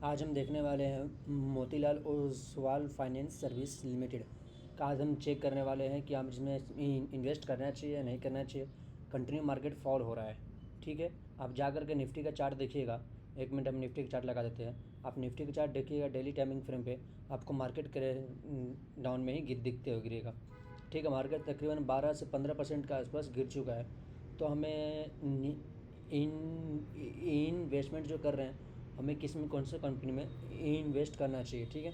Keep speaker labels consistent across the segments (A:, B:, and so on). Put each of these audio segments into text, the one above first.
A: आज हम देखने वाले हैं Motilal Oswal finance service limited का। आज हम चेक करने वाले हैं कि हम इसमें इन्वेस्ट करना चाहिए या नहीं करना चाहिए। कंटिन्यू मार्केट फॉल हो रहा है, ठीक है। आप जा कर के निफ्टी का चार्ट देखिएगा। 1 मिनट हम निफ्टी का चार्ट लगा देते हैं। आप निफ्टी का चार्ट देखिएगा, डेली टाइमिंग फ्रेम पे आपको मार्केट डाउन में ही दिखते हुए गिरेगा, ठीक है। मार्केट तकरीबन 12 से 15% के आसपास गिर चुका है। तो हमें इन्वेस्टमेंट जो कर रहे हैं, हमें किस में कौन से कंपनी में इन्वेस्ट करना चाहिए, ठीक है।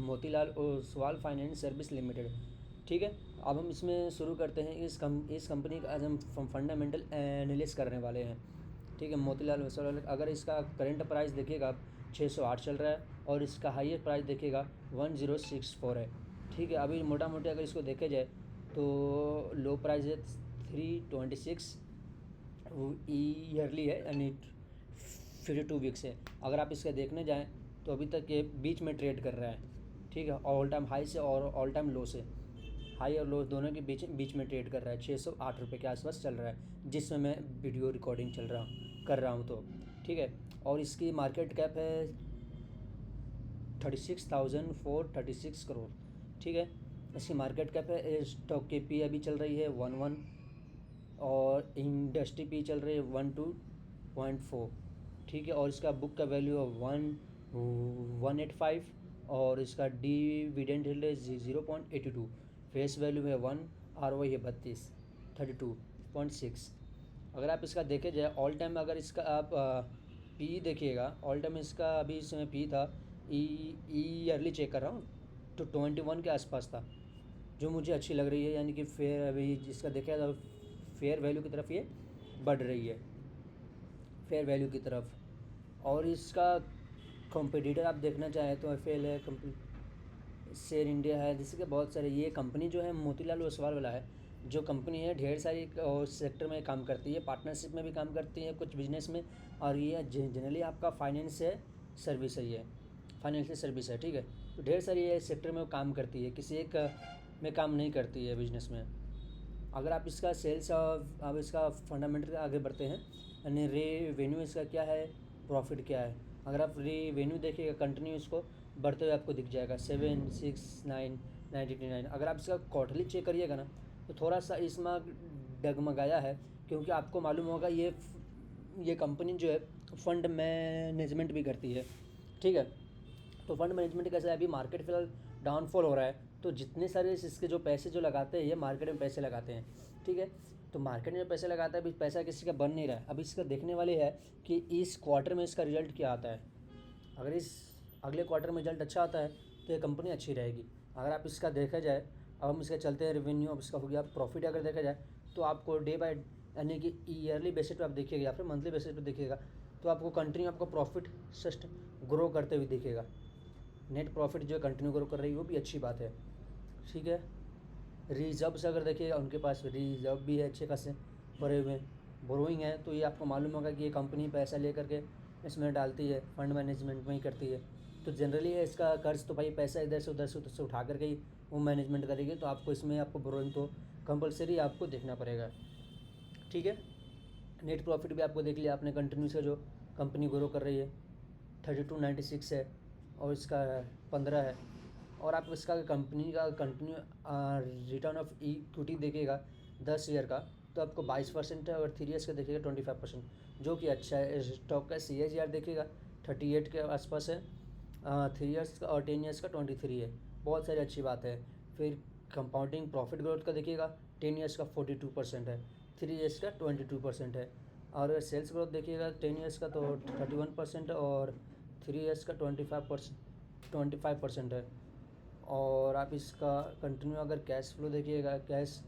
A: Motilal Oswal finance service limited, ठीक है। अब हम इसमें शुरू करते हैं। इस कंपनी का आज हम फंडामेंटल एनालिसिस करने वाले हैं, ठीक है। मोतीलाल ओसवाल, अगर इसका करंट प्राइस देखिएगा आप 608 चल रहा है और इसका हाईएस्ट प्राइस देखिएगा 1064 है, ठीक है। अभी मोटा मोटी अगर इसको देखे जाए तो लो प्राइस है 326 ईयरली है, यानी 52 वीक्स है। अगर आप इसका देखने जाएं तो अभी तक ये बीच में ट्रेड कर रहा है, ठीक है। ऑल टाइम हाई से और ऑल टाइम लो से, हाई और लो दोनों के बीच में ट्रेड कर रहा है। 608 रुपये के आसपास चल रहा है जिसमें मैं वीडियो रिकॉर्डिंग कर रहा हूँ, तो ठीक है। और इसकी मार्केट कैप है 36,436 करोड़, ठीक है। इसकी मार्केट कैप है। स्टॉक की पी अभी चल रही है 11 और इंडस्ट्री पी चल रही है 12.4, ठीक है। और इसका बुक का वैल्यू है 185 और इसका डिविडेंड हिल्ड है 0.82। फेस वैल्यू है 1, ROI है 32.6। अगर आप इसका देखे जाए ऑल टाइम, अगर इसका आप पी देखिएगा, ऑल टाइम इसका अभी इस समय पी था, ईयरली चेक कर रहा हूँ तो 21 के आसपास था, जो मुझे अच्छी लग रही है। यानी कि फेयर, अभी जिसका देखा तो फेयर वैल्यू की तरफ ये बढ़ रही है, फेयर वैल्यू की तरफ। और इसका कॉम्पिटिटर आप देखना चाहें तो एफएल है, शेयर इंडिया है, जिससे कि बहुत सारे, ये कंपनी जो है मोतीलाल ओसवाल वाला है, जो कंपनी है ढेर सारी सेक्टर में काम करती है, पार्टनरशिप में भी काम करती है, कुछ बिजनेस में। और ये जनरली आपका फाइनेंस है, सर्विस है, ये फाइनेंशियल सर्विस है, ठीक है। तो ढेर सारी ये सेक्टर में वो काम करती है, किसी एक में काम नहीं करती है बिजनेस में। अगर आप इसका सेल्स और अब इसका फंडामेंटल आगे बढ़ते हैं, यानी रेवेन्यू इसका क्या है, प्रॉफिट क्या है। अगर आप रेवेन्यू देखिएगा कंटिन्यू इसको बढ़ते हुए आपको दिख जाएगा 769 अगर आप इसका क्वार्टरली चेक करिएगा ना तो थोड़ा सा इसमें डगमगाया है, क्योंकि आपको मालूम होगा ये कंपनी जो है फंड मैनेजमेंट भी करती है, ठीक है। तो फंड मैनेजमेंट कैसा है, अभी मार्केट फिलहाल डाउनफॉल हो रहा है, तो जितने सारे इसके जो पैसे जो लगाते हैं, ये मार्केट में पैसे लगाते हैं, ठीक है। तो मार्केट में पैसे लगाता है, अभी पैसा किसी का बन नहीं रहा है। अभी इसका देखने वाली है कि इस क्वार्टर में इसका रिजल्ट क्या आता है। अगर इस अगले क्वार्टर में रिजल्ट अच्छा आता है तो ये कंपनी अच्छी रहेगी। अगर आप इसका देखा जाए, अब हम इसका चलते हैं रेवेन्यू, अब इसका हो गया प्रॉफिट। अगर देखा जाए तो आपको डे बाय, यानी कि ईयरली बेसिस पे आप देखिएगा या फिर मंथली बेसिस पे देखिएगा, तो आपको कंटिन्यू आपको प्रॉफिट सस्ट ग्रो करते हुए दिखेगा। नेट प्रॉफिट जो है कंटिन्यू ग्रो कर रही है, वो भी अच्छी बात है, ठीक है। रिजर्व्स अगर देखिएगा, उनके पास रिजर्व भी है अच्छे खासे भरे हुए, बोरोइंग है। तो ये आपको मालूम होगा कि ये कंपनी पैसा ले करके इसमें डालती है, फंड मैनेजमेंट में ही करती है। तो जनरली है इसका कर्ज, तो भाई पैसा इधर से उधर से उठा करके ही वो मैनेजमेंट करेगी। तो आपको इसमें आपको बोरोइंग तो कंपलसरी आपको देखना पड़ेगा, ठीक है। नेट प्रॉफिट भी आपको देख लिया आपने, कंटिन्यूस है जो कंपनी ग्रो कर रही है, 3296 है और इसका 15 है। और आप इसका कंपनी का कंटिन्यू रिटर्न ऑफ इक्विटी देखिएगा 10 ईयर का, तो आपको 22% है, और 3 ईयर्स का देखिएगा 25%, जो कि अच्छा है। स्टॉक का CAGR देखिएगा 38 के आसपास है, 3 ईयर्स का, और 10 ईयर्स का 23 है, बहुत सारी अच्छी बात है। फिर कंपाउंडिंग प्रॉफिट ग्रोथ का देखिएगा 10 ईयर्स का 42% है, 3 ईयर्स का 22% है। और सेल्स ग्रोथ देखिएगा 10 ईयर्स का तो 31% है, और 3 ईयर्स का 25% है। और आप इसका कंटिन्यू अगर कैश फ्लो देखिएगा, कैश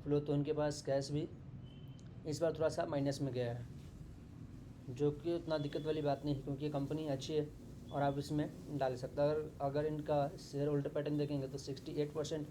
A: फ्लो, तो उनके पास कैश भी इस बार थोड़ा सा माइनस में गया है, जो कि उतना दिक्कत वाली बात नहीं है, क्योंकि कंपनी अच्छी है और आप इसमें डाल सकते हैं। अगर इनका शेयर होल्डर पैटर्न देखेंगे तो 68%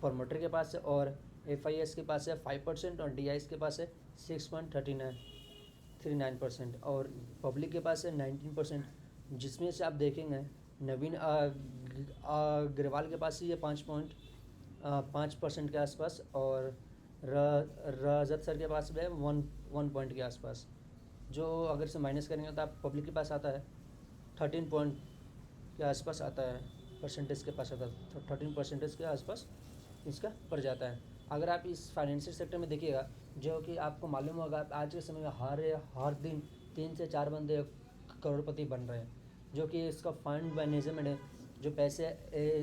A: प्रमोटर के पास है, और FIS के पास है 5%, और DIS के पास है 6.39%, और पब्लिक के पास है 19%, जिसमें से आप देखेंगे नवीन अग्रवाल के पास ही है 5% के आसपास, और रजत सर के पास भी है 1 पॉइंट के आसपास। जो अगर इसे माइनस करेंगे तो आप पब्लिक के पास आता है 13 पॉइंट के आसपास आता है, परसेंटेज के पास आता है, 13% के आसपास इसका पड़ जाता है। अगर आप इस फाइनेंशियल सेक्टर में देखिएगा, जो कि आपको मालूम होगा आज के समय में हर दिन 3 से 4 बंदे करोड़पति बन रहे हैं, जो कि इसका फंड मैनेजमेंट है, जो पैसे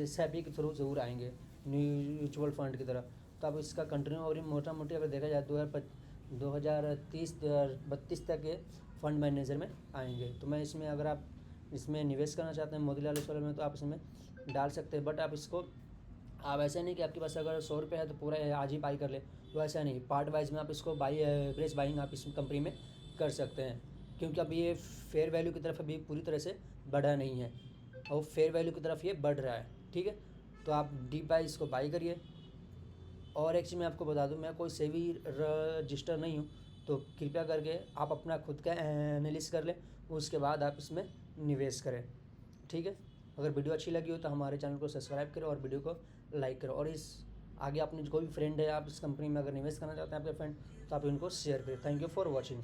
A: SIP के थ्रू ज़रूर आएंगे म्यूचुअल फंड की तरह। तो अब इसका कंटिन्यू और मोटा मोटी अगर देखा जाए 2030-2032 तक ये फंड मैनेजर में आएंगे। तो मैं इसमें, अगर आप इसमें निवेश करना चाहते हैं मोतीलाल ओसवाल में, तो आप इसमें डाल सकते हैं। बट आप इसको, आप ऐसा नहीं कि आपके पास अगर 100 रुपये है तो पूरा आज ही बाई कर ले, तो ऐसा नहीं, पार्ट वाइज में आप इसको एवरेज बाइंग आप इस कंपनी में कर सकते हैं, क्योंकि अभी ये फेयर वैल्यू की तरफ अभी पूरी तरह से बढ़ा नहीं है, और फेयर वैल्यू की तरफ ये बढ़ रहा है। ठीक है, तो आप डीप बाई इसको बाई करिए। और एक चीज़ मैं आपको बता दूं, मैं कोई सेवी रजिस्टर नहीं हूँ, तो कृपया करके आप अपना खुद का एनालिसिस कर लें, उसके बाद आप इसमें निवेश करें। ठीक है, अगर वीडियो अच्छी लगी हो तो हमारे चैनल को सब्सक्राइब करें और वीडियो को लाइक करें, और इस आगे अपने कोई भी फ्रेंड है, आप इस कंपनी में अगर निवेश करना चाहते हैं आपके फ्रेंड, तो आप इनको शेयर करें। Thank you for watching.